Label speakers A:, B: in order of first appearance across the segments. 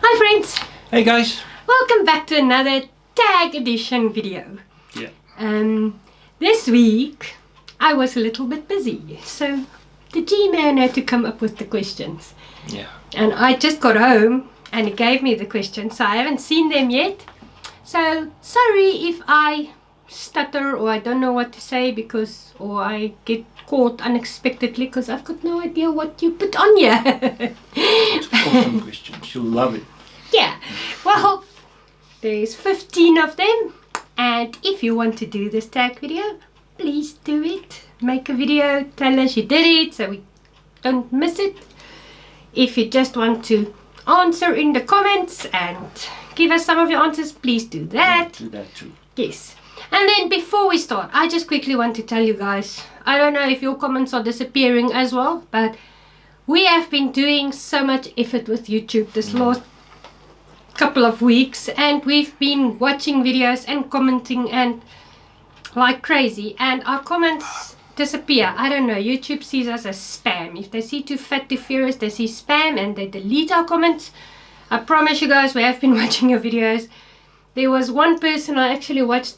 A: Hi friends!
B: Hey guys!
A: Welcome back to another tag edition video.
B: Yeah.
A: This week I was a little bit busy, so the G-Man had to come up with the questions.
B: Yeah.
A: And I just got home and he gave me the questions, so I haven't seen them yet. So sorry if I stutter or I don't know what to say or I get caught unexpectedly because I've got no idea what you put on here.
B: It's awesome questions. You'll love it.
A: Yeah, well, there's 15 of them, and if you want to do this tag video, please do it. Make a video, tell us you did it so we don't miss it. If you just want to answer in the comments and give us some of your answers, please do that.
B: Do that too.
A: Yes. And then before we start, I just quickly want to tell you guys, I don't know if your comments are disappearing as well, but we have been doing so much effort with YouTube this last couple of weeks, and we've been watching videos and commenting and like crazy, and our comments disappear. I don't know, YouTube sees us as spam. If they see Too Fat to Furious, they see spam and they delete our comments. I promise you guys, we have been watching your videos. There was one person I actually watched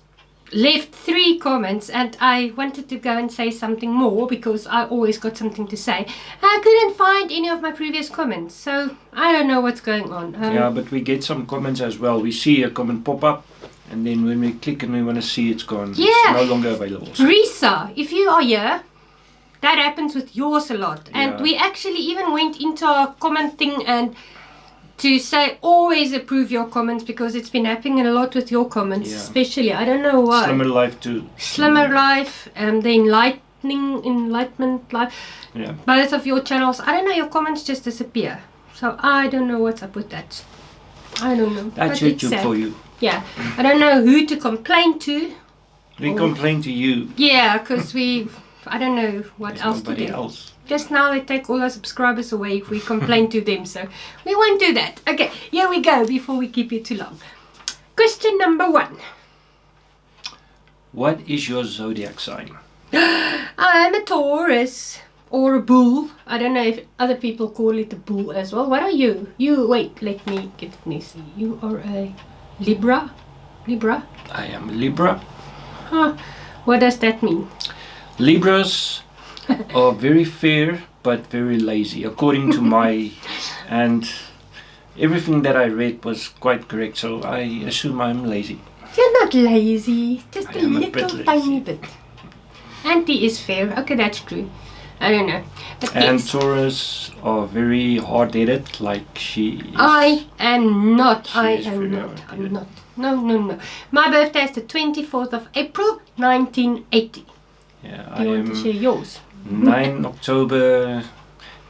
A: left 3 comments, and I wanted to go and say something more because I always got something to say. I couldn't find any of my previous comments, so I don't know what's going on.
B: Yeah, but we get some comments as well. We see a comment pop up, and then when we click and we want to see it's gone.
A: Yeah.
B: It's no longer available. So.
A: Risa, if you are here, that happens with yours a lot. And
B: Yeah.
A: we actually even went into our comment thing and to say always approve your comments, because it's been happening a lot with your comments,
B: Yeah.
A: especially. I don't know why.
B: Slimmer Life too.
A: Slimmer Life, the Enlightenment Life.
B: Yeah.
A: Both of your channels. I don't know, your comments just disappear. So I don't know what's up with that. I don't know.
B: That's
A: but it's
B: YouTube
A: sad.
B: for you.
A: Yeah. I don't know who to complain to.
B: We complain to you.
A: Yeah, because I don't know what
B: There's
A: else to
B: nobody
A: do.
B: else.
A: Just now they take all our subscribers away if we complain to them, so we won't do that. Okay, here we go before we keep it too long. Question number 1.
B: What is your zodiac sign?
A: I am a Taurus or a bull. I don't know if other people call it a bull as well. What are you? Wait, let me see. You are a Libra? Libra?
B: I am a Libra.
A: Huh. What does that mean?
B: Libras are very fair but very lazy, according to my, and everything that I read was quite correct, so I assume I'm lazy.
A: You're not lazy, just
B: I
A: a
B: am a
A: little
B: bit lazy.
A: tiny bit. Auntie is fair. Okay, that's true. I don't know. But
B: And
A: yes,
B: Taurus are very hard-headed, like she is.
A: I am not.
B: She
A: I
B: is
A: am
B: very
A: not. I'm
B: hard-headed.
A: not. No. My birthday is the 24th of April, 1980.
B: Yeah,
A: Do
B: I
A: you want to share
B: am
A: yours?
B: 9 October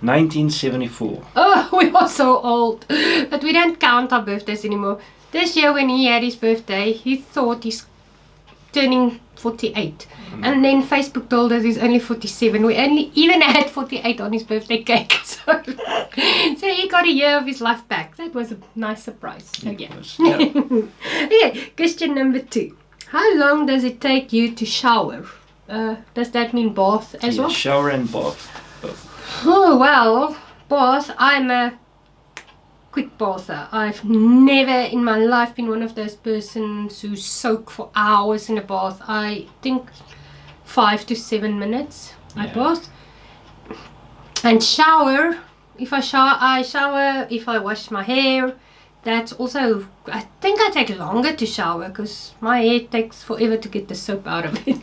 B: 1974.
A: Oh, we are so old. But we don't count our birthdays anymore. This year when he had his birthday, he thought he's turning 48. And then Facebook told us he's only 47. We only even had 48 on his birthday cake. So he got a year of his life back. That was a nice surprise. So
B: It
A: yeah.
B: was, yeah.
A: Okay, question number 2. How long does it take you to shower? Does that mean bath as
B: Yeah,
A: well?
B: shower and bath.
A: Oh, well, bath, I'm a quick bather. I've never in my life been one of those persons who soak for hours in a bath. I think 5 to 7 minutes I
B: Yeah.
A: bath. And shower, if I shower, if I wash my hair. That's also, I think I take longer to shower because my hair takes forever to get the soap out of it.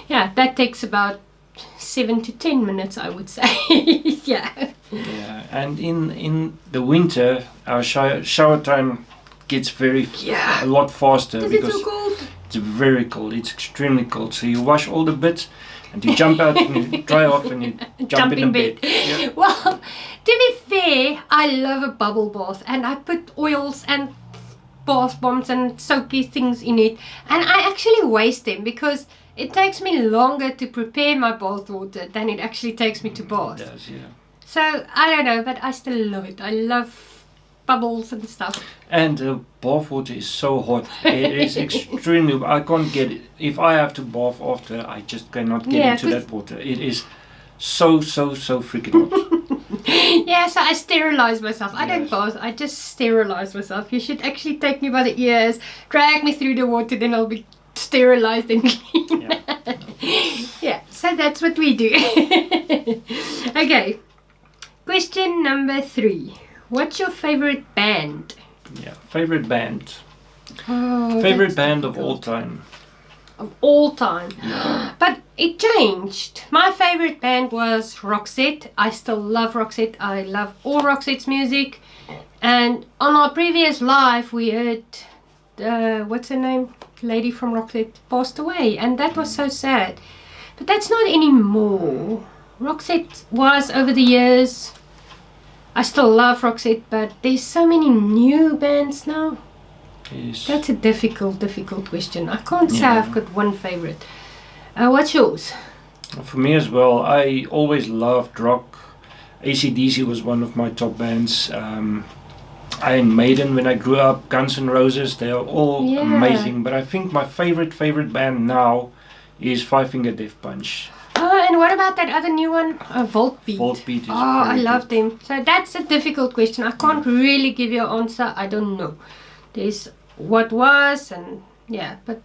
A: Yeah, that takes about 7 to 10 minutes, I would say. Yeah.
B: Yeah, and in the winter, our shower time gets a lot faster
A: Is it
B: because
A: so cold?
B: it's very cold. It's extremely cold. So you wash all the bits, and you jump out and you dry off and you jump in the bed. Yeah.
A: Well, to be fair, I love a bubble bath, and I put oils and bath bombs and soapy things in it, and I actually waste them because it takes me longer to prepare my bath water than it actually takes me to bath.
B: It does, yeah.
A: So I don't know, but I still love it. I love bubbles and stuff.
B: And bath water is so hot. It is extremely. I can't get it. If I have to bath after, I just cannot get into that water. It is so freaking hot.
A: Yeah, so I sterilize myself. I don't
B: Yes.
A: bath, I just sterilize myself. You should actually take me by the ears, drag me through the water, then I'll be sterilized and clean.
B: Yeah.
A: Yeah, so that's what we do. Okay, question number 3. What's your favorite band?
B: Yeah. Favorite band.
A: Oh,
B: Favorite
A: that's
B: band of
A: difficult.
B: all time.
A: Of all time.
B: Yeah.
A: But it changed. My favorite band was Roxette. I still love Roxette. I love all Roxette's music. And on our previous live, we heard, what's her name? Lady from Roxette passed away. And that was so sad. But that's not anymore. Roxette was over the years. I still love Roxette, but there's so many new bands now.
B: Yes.
A: That's a difficult question. I can't say
B: Yeah.
A: I've got one favorite. What's yours?
B: For me as well, I always loved rock. AC/DC was one of my top bands. Iron Maiden when I grew up, Guns N' Roses, they are all
A: Yeah.
B: amazing. But I think my favorite band now is Five Finger Death Punch.
A: Oh, and what about that other new one? Volbeat.
B: Volbeat is
A: Oh, I
B: very
A: love
B: good.
A: them. So that's a difficult question. I can't really give you an answer. I don't know. There's what was and yeah, but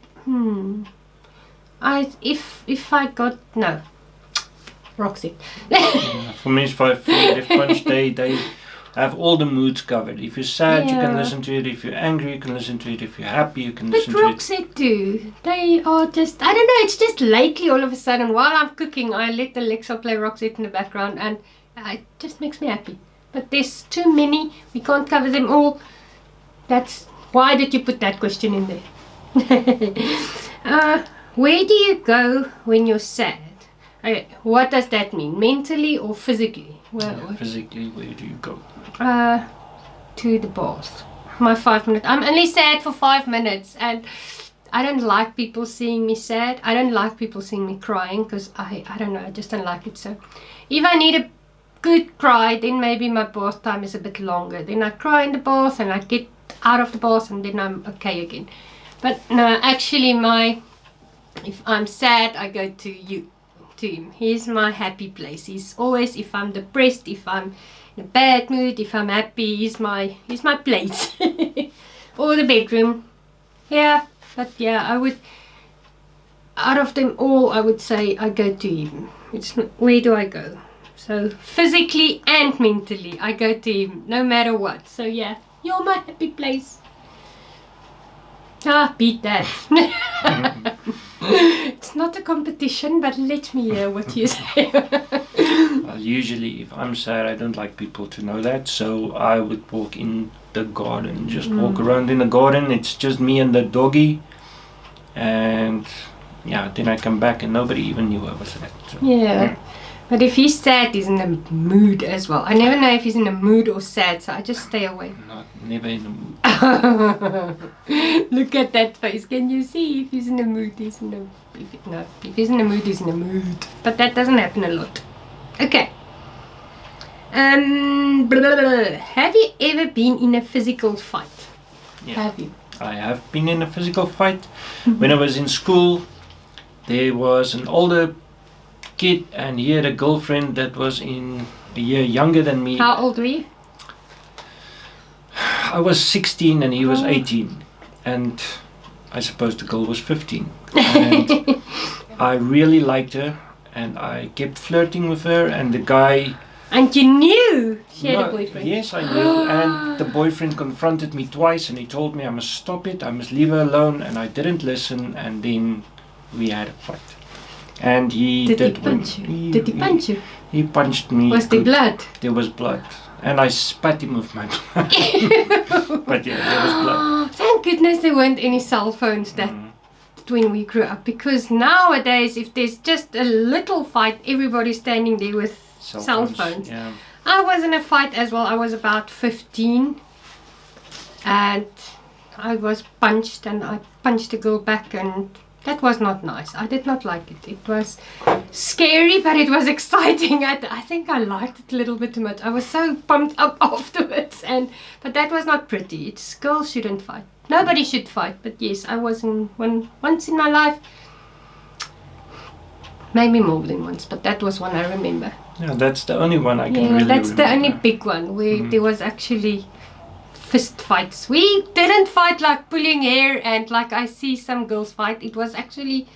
A: if I got no. Roxy.
B: Yeah, for me, it's Five Finger Death Punch. They have all the moods covered. If you're sad, you can
A: Yeah.
B: listen to it. If you're angry, you can listen to it. If you're happy, you can
A: But
B: listen to it.
A: Roxette too. They are just, I don't know, it's just lately all of a sudden while I'm cooking I let Alexa play Roxette in the background and it just makes me happy. But there's too many, we can't cover them all. That's, why did you put that question in there? Where do you go when you're sad? Okay, what does that mean? Mentally or physically?
B: Yeah, physically, where do you go?
A: To the bath. My 5 minutes. I'm only sad for 5 minutes and I don't like people seeing me sad. I don't like people seeing me crying because I don't know, I just don't like it. So if I need a good cry, then maybe my bath time is a bit longer. Then I cry in the bath and I get out of the bath and then I'm okay again. But no, actually if I'm sad, I go to him. He's my happy place. He's always, if I'm depressed, if I'm in a bad mood, if I'm happy, he's my place. Or the bedroom. Yeah, but yeah, I would, out of them all, I would say I go to him. It's not, where do I go? So physically and mentally, I go to him no matter what. So yeah, you're my happy place. Beat that. It's not a competition, but let me hear what you say.
B: Well, usually, if I'm sad, I don't like people to know that. So I would walk in the garden, just walk around in the garden. It's just me and the doggy, and yeah, then I come back and nobody even knew I was sad. So,
A: Yeah. But if he's sad, he's in a mood as well. I never know if he's in a mood or sad, so I just stay away.
B: never in the mood.
A: Look at that face. Can you see if he's in a mood? He's in a if he's in a mood, he's in a mood. But that doesn't happen a lot. Okay. Have you ever been in a physical fight?
B: Yeah.
A: Have you?
B: I have been in a physical fight. When I was in school, there was an older kid and he had a girlfriend that was a year younger than me.
A: How old were you?
B: I was 16 and he was
A: Oh.
B: 18, and I suppose the girl was 15. And I really liked her and I kept flirting with her, and the guy...
A: And you knew she had a
B: No,
A: boyfriend?
B: Yes, I knew. And the boyfriend confronted me twice and he told me I must stop it, I must leave her alone, and I didn't listen, and then we had a fight. And he
A: Did he
B: did
A: punch
B: win.
A: you? Did he punch you?
B: He punched me.
A: Was there
B: good.
A: blood?
B: There was blood. And I spat him with my blood. But yeah, there was blood.
A: Thank goodness there weren't any cell phones that when we grew up, because nowadays if there's just a little fight, everybody's standing there with cell phones.
B: Yeah.
A: I was in a fight as well. I was about 15 and I was punched, and I punched the girl back, and that was not nice. I did not like it. It was scary, but it was exciting. I think I liked it a little bit too much. I was so pumped up afterwards, but that was not pretty. Girls shouldn't fight. Nobody should fight. But yes, I was in one once in my life. Maybe more than once, but that was one I remember.
B: Yeah, that's the only one I can
A: Yeah,
B: really
A: that's the only
B: remember.
A: big one where there was actually fist fights. We didn't fight like pulling hair and like I see some girls fight. It was actually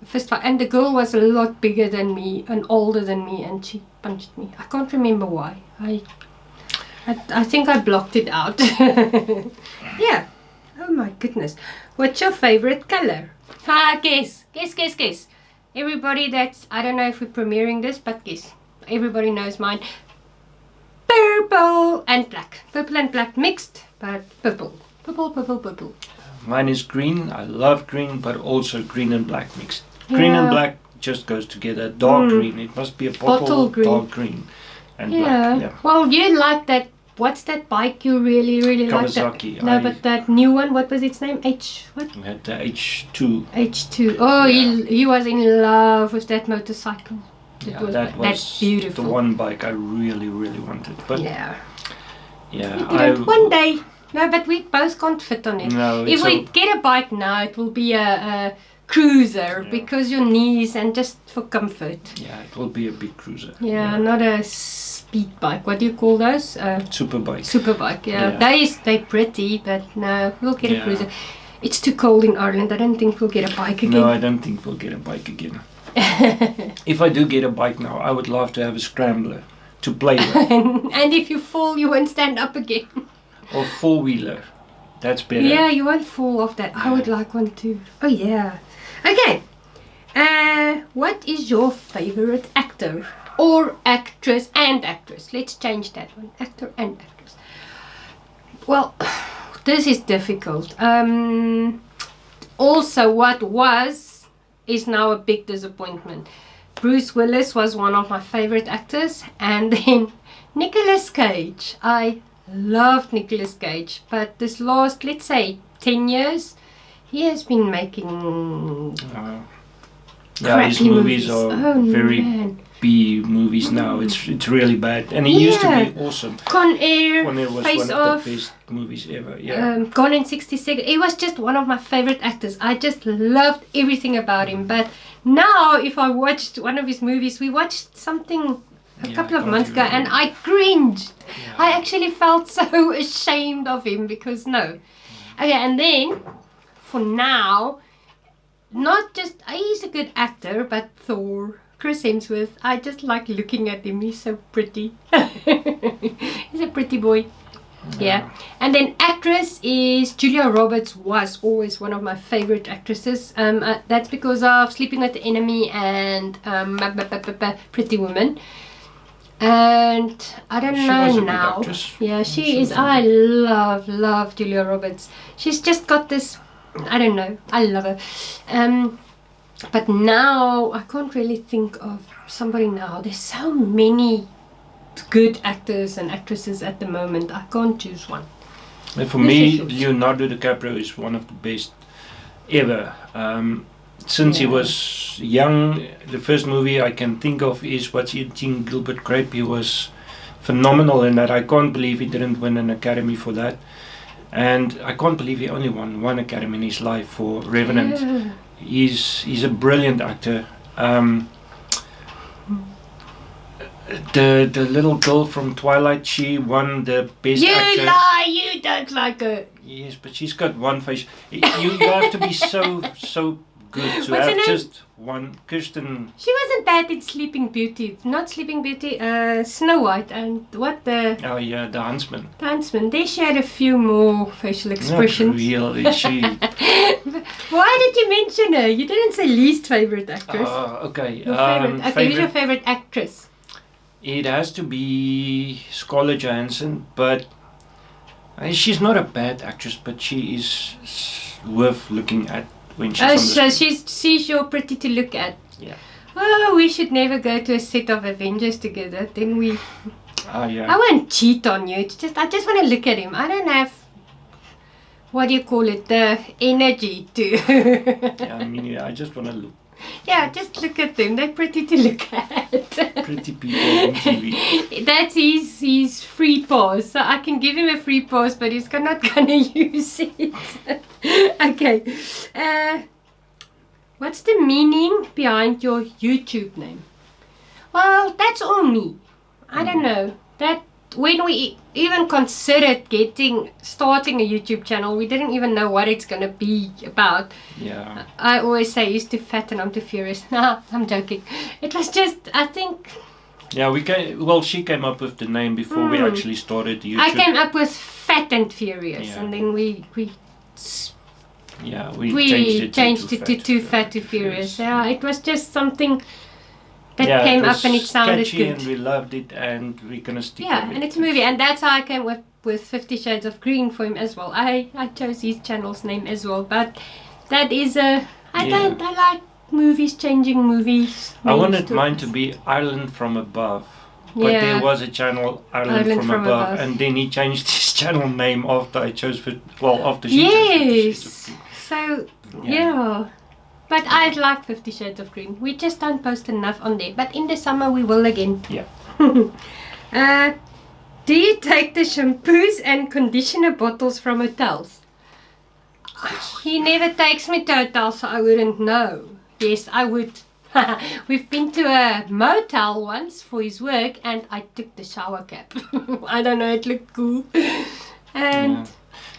A: a fist fight, and the girl was a lot bigger than me and older than me, and she punched me. I can't remember why. I think I blocked it out. Yeah. Oh my goodness. What's your favorite color? Guess. Everybody that's, I don't know if we're premiering this, but guess. Everybody knows mine. Purple and black. Purple and black mixed, but purple. Purple.
B: Mine is green. I love green, but also green and black mixed. Green and black just goes together. Dark green. It must be a bottle green. Dark green and black. Yeah.
A: Well, you like that. What's that bike you really like?
B: Kawasaki.
A: No, but that new one. What was its name? What?
B: We had the H2.
A: H2. Oh,
B: Yeah.
A: he was in love with that motorcycle.
B: Yeah, that was
A: that's beautiful.
B: the one bike I really wanted. But
A: yeah,
B: I
A: one day. No, but we both can't fit on it.
B: No,
A: If we get a bike now, it will be a cruiser because your knees and just for comfort.
B: Yeah, it will be a big cruiser.
A: Yeah, not a speed bike. What do you call those?
B: Super bike.
A: Super bike. Yeah, they're pretty, but no, we'll get a cruiser. It's too cold in Ireland. I don't think we'll get a bike again.
B: No, I don't think we'll get a bike again. If I do get a bike now, I would love to have a scrambler to play with.
A: And if you fall, you won't stand up again.
B: Or four-wheeler. That's better.
A: Yeah, you won't fall off that. I would like one too. Oh yeah. Okay. What is your favorite actor or actress and actress? Let's change that one. Actor and actress. Well, this is difficult. Also, what was is now a big disappointment. Bruce Willis was one of my favorite actors, and then Nicolas Cage. I loved Nicolas Cage, but this last, let's say, 10 years, he has been making
B: his movies are very B movies now. It's really bad, and he used to be awesome.
A: Con Air,
B: was
A: Face
B: one
A: Off,
B: of the best movies ever. Yeah.
A: Gone in 60 Seconds. He was just one of my favorite actors. I just loved everything about him. But now, if I watched one of his movies, we watched something a couple of months ago, and I cringed.
B: Yeah.
A: I actually felt so ashamed of him because no. Okay, and then for now, not just he's a good actor, but Thor, Chris Hemsworth, I just like looking at him. He's so pretty. He's a pretty boy. Yeah. And then actress is Julia Roberts. Was always one of my favorite actresses. That's because of Sleeping with the Enemy and Pretty Woman. And I don't know now. Yeah, she is. I love Julia Roberts. She's just got this. I don't know. I love her. But now I can't really think of somebody now. There's so many good actors and actresses at the moment. I can't choose one.
B: And for me, Leonardo DiCaprio is one of the best ever. Since he was young, the first movie I can think of is What's Eating Gilbert Grape. He was phenomenal in that. I can't believe he didn't win an Academy for that. And I can't believe he only won one Academy in his life for Revenant.
A: Yeah.
B: He's a brilliant actor. The little girl from Twilight, she won the best actor.
A: You lie, you don't like her.
B: Yes, but she's got one face. You have to be so good to have just one. Kirsten.
A: She wasn't bad in Sleeping Beauty. Not Sleeping Beauty, Snow White and what the...
B: Oh yeah, the Huntsman.
A: The Huntsman. They shared a few more facial expressions.
B: Not really, she...
A: Why did you mention her? You didn't say least favorite actress.
B: Okay.
A: Your favorite. Okay, who's your favorite actress?
B: It has to be Scarlett Johansson, but she's not a bad actress, but she is worth looking at when she's on the
A: so
B: screen.
A: she's your pretty to look at.
B: Yeah.
A: Oh, we should never go to a set of Avengers together. Then we...
B: Yeah.
A: I won't cheat on you. It's just I just want to look at him. I don't have... What do you call it? The energy to...
B: Yeah, I mean, I just want to look.
A: Yeah, just look at them. They're pretty to look at.
B: Pretty people on TV.
A: That's his free pass. So I can give him a free pass, but he's not gonna use it. Okay. What's the meaning behind your YouTube name? Well, that's all me. I don't know. That when we even considered starting a YouTube channel, we didn't even know what it's gonna be about.
B: Yeah.
A: I always say he's too fat and I'm too furious. Nah, I'm joking. It was just, I think.
B: Yeah, she came up with the name before we actually started YouTube.
A: I came up with Fat and Furious, and then we changed it to Too Fat to Furious. Yeah, it was just something that came up and it sounded
B: catchy
A: good.
B: And we loved it, and we're gonna stick with it.
A: Yeah, and it's a movie, and that's how I came with 50 Shades of Green for him as well. I chose his channel's name as well, but that is I like movies, changing movies.
B: I wanted mine to be Ireland from Above, but there was a channel Ireland from above, and then he changed his channel name after I chose after she chose 50 Shades of Green.
A: So yeah. But I like 50 Shades of Green. We just don't post enough on there. But in the summer we will again.
B: Yeah.
A: Do you take the shampoos and conditioner bottles from hotels?
B: Yes.
A: He never takes me to hotels, so I wouldn't know. Yes, I would. We've been to a motel once for his work, and I took the shower cap. I don't know, it looked cool. And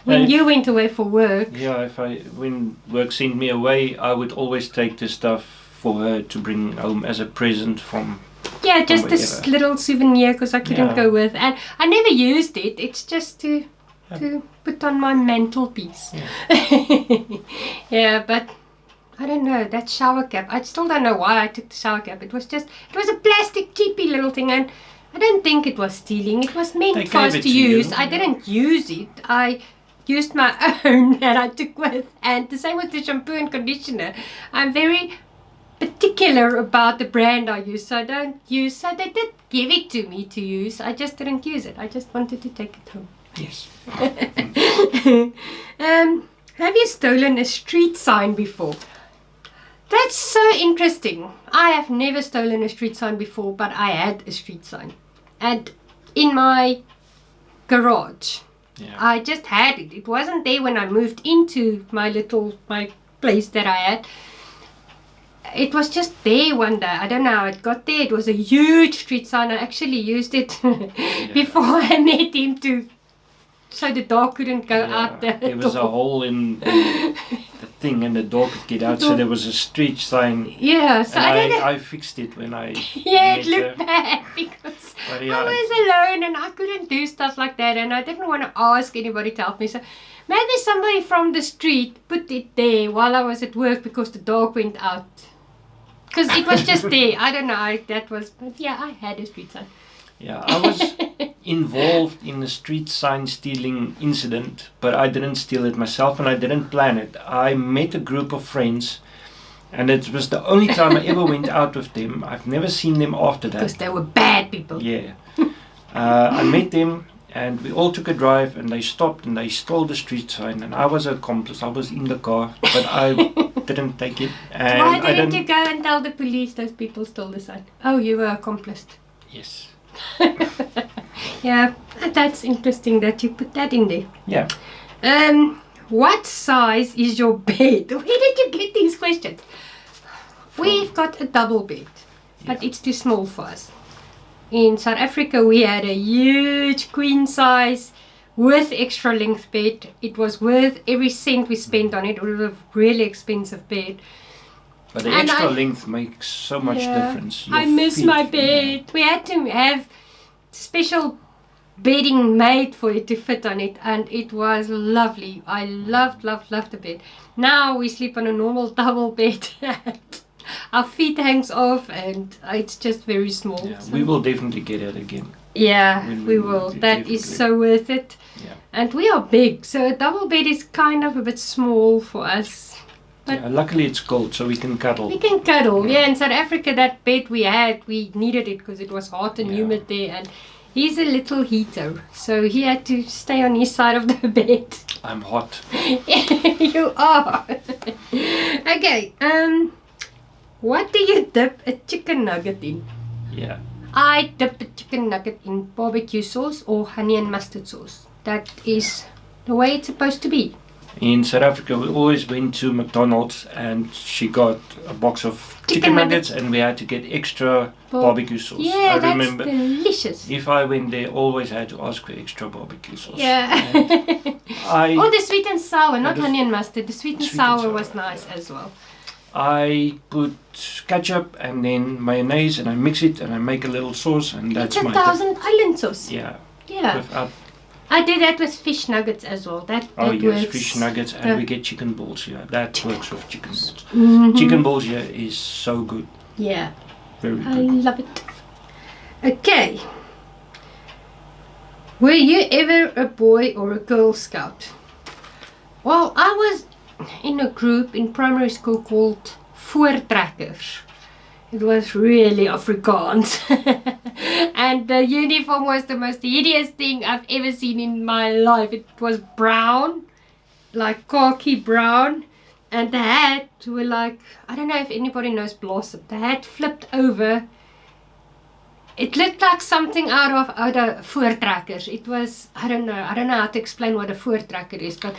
A: when you went away for work.
B: Yeah, when work sent me away, I would always take the stuff for her to bring home as a present from.
A: Yeah, just this little souvenir because I couldn't go with, and I never used it. It's just to put on my mantelpiece. Yeah, but I don't know, that shower cap. I still don't know why I took the shower cap. It was a plastic cheapy little thing, and I don't think it was stealing. It was meant for us to use. I didn't use it. I used my own that I took with, and the same with the shampoo and conditioner. I'm very particular about the brand I use, so I don't use. So they did give it to me to use. I just didn't use it. I just wanted to take it home.
B: Yes.
A: Have you stolen a street sign before? That's so interesting. I have never stolen a street sign before, but I had a street sign, and in my garage.
B: Yeah.
A: I just had it. It wasn't there when I moved into my place that I had. It was just there one day. I don't know how it got there. It was a huge street sign. I actually used it before I met him so the dog couldn't go out there.
B: There was a hole in the thing and the dog could get out, so there was a street sign.
A: Yeah, so
B: I fixed it when I
A: it looked bad because I was alone and I couldn't do stuff like that, and I didn't want to ask anybody to help me. So maybe somebody from the street put it there while I was at work because the dog went out. Because it was just there. I don't know. But yeah, I had a street sign.
B: Yeah, I was involved in a street sign stealing incident, but I didn't steal it myself and I didn't plan it. I met a group of friends, and it was the only time I ever went out with them. I've never seen them after that.
A: Because they were bad people.
B: Yeah. I met them and we all took a drive, and they stopped and they stole the street sign, and I was an accomplice. I was in the car, but I didn't take it. And
A: why didn't you go and tell the police those people stole the sign? Oh, you were accomplice.
B: Yes.
A: Yeah, that's interesting that you put that in there.
B: Yeah.
A: What size is your bed? Where did you get these questions? We've got a double bed, but it's too small for us. In South Africa, we had a huge queen size with extra length bed. It was worth every cent we spent on it. It was a really expensive bed.
B: But the extra length makes so much difference.
A: I miss my bed. We had to have special bedding made for it to fit on it, and it was lovely. I loved the bed. Now we sleep on a normal double bed. Our feet hangs off, and it's just very small.
B: Yeah, so we will definitely get it again.
A: Yeah, we will. That is so worth it.
B: Yeah.
A: And we are big, so a double bed is kind of a bit small for us. But
B: yeah, luckily it's cold, so we can cuddle.
A: We can cuddle. Yeah, in South Africa, that bed we had, we needed it because it was hot and humid there, and he's a little heater, so he had to stay on his side of the bed.
B: I'm hot.
A: You are. Okay. What do you dip a chicken nugget in?
B: Yeah.
A: I dip a chicken nugget in barbecue sauce or honey and mustard sauce. That is the way it's supposed to be.
B: In South Africa, we always went to McDonald's and she got a box of chicken nuggets and we had to get extra barbecue sauce.
A: Yeah,
B: I
A: that's
B: remember
A: delicious.
B: if I went there, always had to ask for extra barbecue sauce.
A: Yeah.
B: Or
A: the sweet and sour, not honey and mustard. The sweet and sour was nice as well.
B: I put ketchup and then mayonnaise and I mix it and I make a little sauce and that's
A: it's
B: my...
A: It's a Thousand Island sauce.
B: Yeah.
A: Yeah. I did that with fish nuggets as well. That
B: yes,
A: works.
B: Fish nuggets and we get chicken balls here. That works with chicken balls.
A: Mm-hmm.
B: Chicken balls here is so good.
A: Yeah.
B: Very good.
A: I love it. Okay. Were you ever a boy or a Girl Scout? Well, I was in a group in primary school called Voortrekkers. It was really Afrikaans. And the uniform was the most hideous thing I've ever seen in my life. It was brown, like khaki brown. And the hat were like, I don't know if anybody knows Blossom. The hat flipped over. It looked like something out of Voortrekkers. It was, I don't know how to explain what a Voortrekker is, but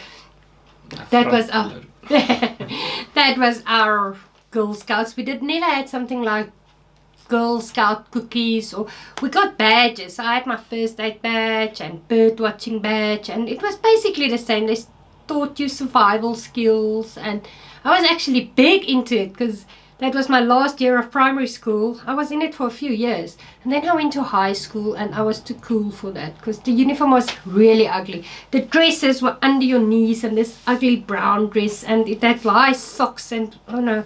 A: that was our, that was our Girl Scouts. We never had something like Girl Scout cookies, or we got badges. I had my first aid badge and bird watching badge, and it was basically the same. They taught you survival skills, and I was actually big into it because that was my last year of primary school. I was in it for a few years, and then I went to high school and I was too cool for that because the uniform was really ugly. The dresses were under your knees and this ugly brown dress, and it had high socks, and oh no,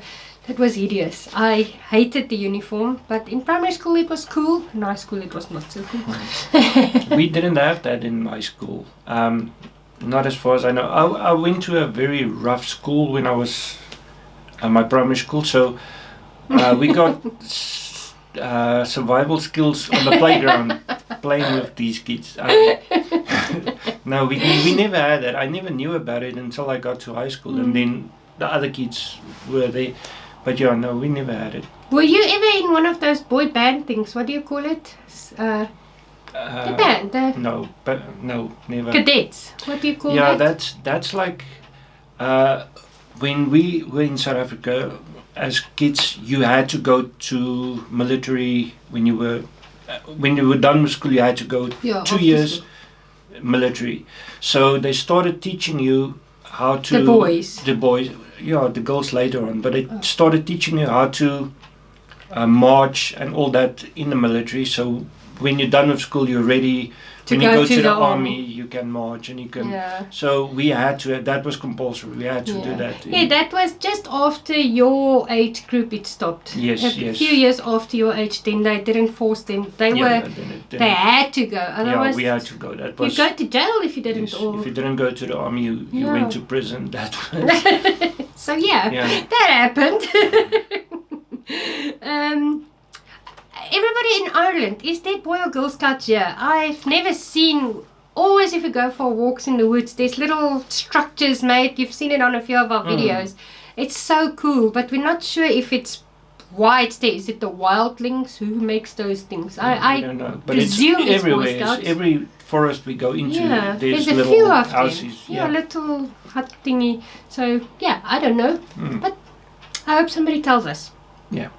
A: it was hideous. I hated the uniform, but in primary school it was cool. In high school it was not so cool.
B: We didn't have that in my school. Not as far as I know. I went to a very rough school when I was at my primary school, so we got survival skills on the playground playing with these kids. No, we never had that. I never knew about it until I got to high school, and then the other kids were there. But yeah, no, we never had it.
A: Were you ever in one of those boy band things? What do you call it? The band?
B: No, never.
A: Cadets. What do you call
B: that?
A: that?
B: Yeah, that's like when we were in South Africa as kids. You had to go to military when you were done with school. You had to go 2 years military. So they started teaching you how to the boys. Yeah, the girls later on, but it started teaching you how to march and all that in the military. So when you're done with school, you're ready. When you go to the army, you can march and you can. Yeah. So we had to. That was compulsory. We had to do that.
A: Yeah, that was just after your age group. It stopped.
B: Yes,
A: a few years after your age, then they didn't force them. They They had to go. Otherwise,
B: we had to go. That was.
A: You go to jail if you didn't.
B: Yes, if you didn't go to the army, you went to prison. That was.
A: So that happened. Everybody in Ireland, is there Boy or Girl Scouts here? I've never seen. Always if you go for walks in the woods, there's little structures made. You've seen it on a few of our videos. It's so cool, but we're not sure if it's why it's there. Is it the wildlings who makes those things? I don't know. But presume it's everywhere. Boy Scouts.
B: Every forest we go into, there's
A: a
B: little
A: few of
B: houses.
A: them. Yeah, little hut thingy. So I don't know, but I hope somebody tells us.
B: Yeah.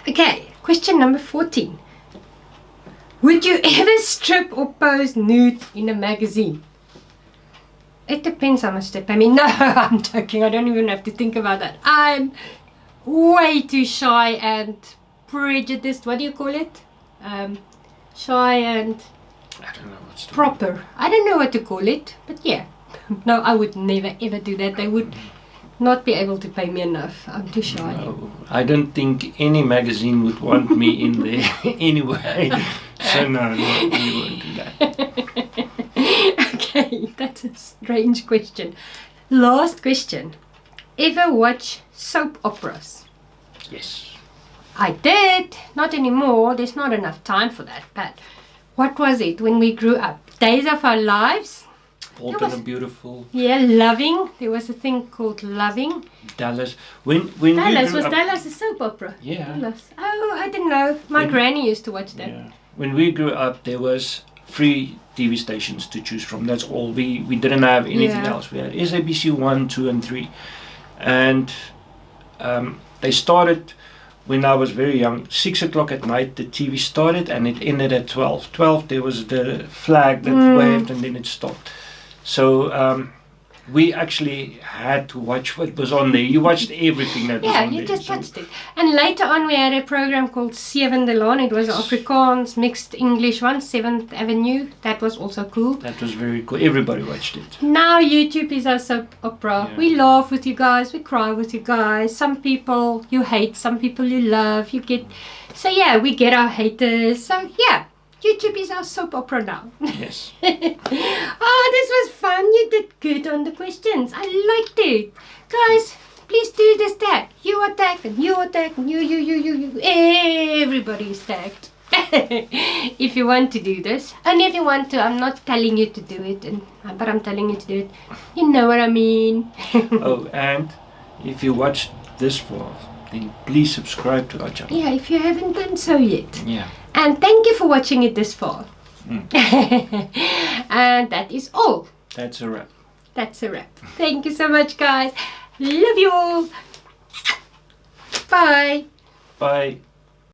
A: Okay, question number 14. Would you ever strip or pose nude in a magazine? It depends how much they pay me. No, I'm joking. I don't even have to think about that. I'm way too shy and prejudiced. What do you call it? Shy and
B: I don't know what's
A: proper. I don't know what to call it, but yeah. No, I would never ever do that. They would not be able to pay me enough. I'm too shy.
B: No, I don't think any magazine would want me in there anyway. So no, we won't do that.
A: Okay, that's a strange question. Last question. Ever watch soap operas?
B: Yes.
A: I did. Not anymore. There's not enough time for that. But what was it when we grew up? Days of Our Lives?
B: Bold and Beautiful.
A: Yeah, Loving. There was a thing called Loving.
B: Dallas.
A: Dallas a soap opera?
B: Yeah.
A: Dallas. Oh, I didn't know. My granny used to watch that.
B: Yeah. When we grew up, there was 3 TV stations to choose from. That's all. We didn't have anything
A: Yeah.
B: else. We had SABC 1, 2 and 3. And they started when I was very young. 6 o'clock at night the TV started and it ended at 12. 12 there was the flag that waved and then it stopped. So we actually had to watch what was on there. You watched everything that was
A: Yeah,
B: on
A: you
B: there.
A: just
B: So
A: watched it. And later on we had a program called Sewende Laan. It was Afrikaans mixed English one, 7th Avenue. That was also cool.
B: that was very cool. Everybody watched it.
A: Now YouTube is our soap opera.
B: Yeah.
A: We laugh with you guys, we cry with you guys. Some people you hate, some people you love. You get, so yeah, we get our haters. So yeah, YouTube is our soap opera now.
B: Yes.
A: Oh, this was fun. You did good on the questions. I liked it. Guys, please do this tag. You are tagged and you are tagged and you. Everybody is tagged. If you want to do this. And if you want to, I'm not telling you to do it, but I'm telling you to do it. You know what I mean.
B: Oh, and if you watched this far, then please subscribe to our channel.
A: Yeah, if you haven't done so yet.
B: Yeah.
A: And thank you for watching it this far. And that is all.
B: That's a wrap.
A: That's a wrap. Thank you so much, guys. Love you all. Bye.
B: Bye.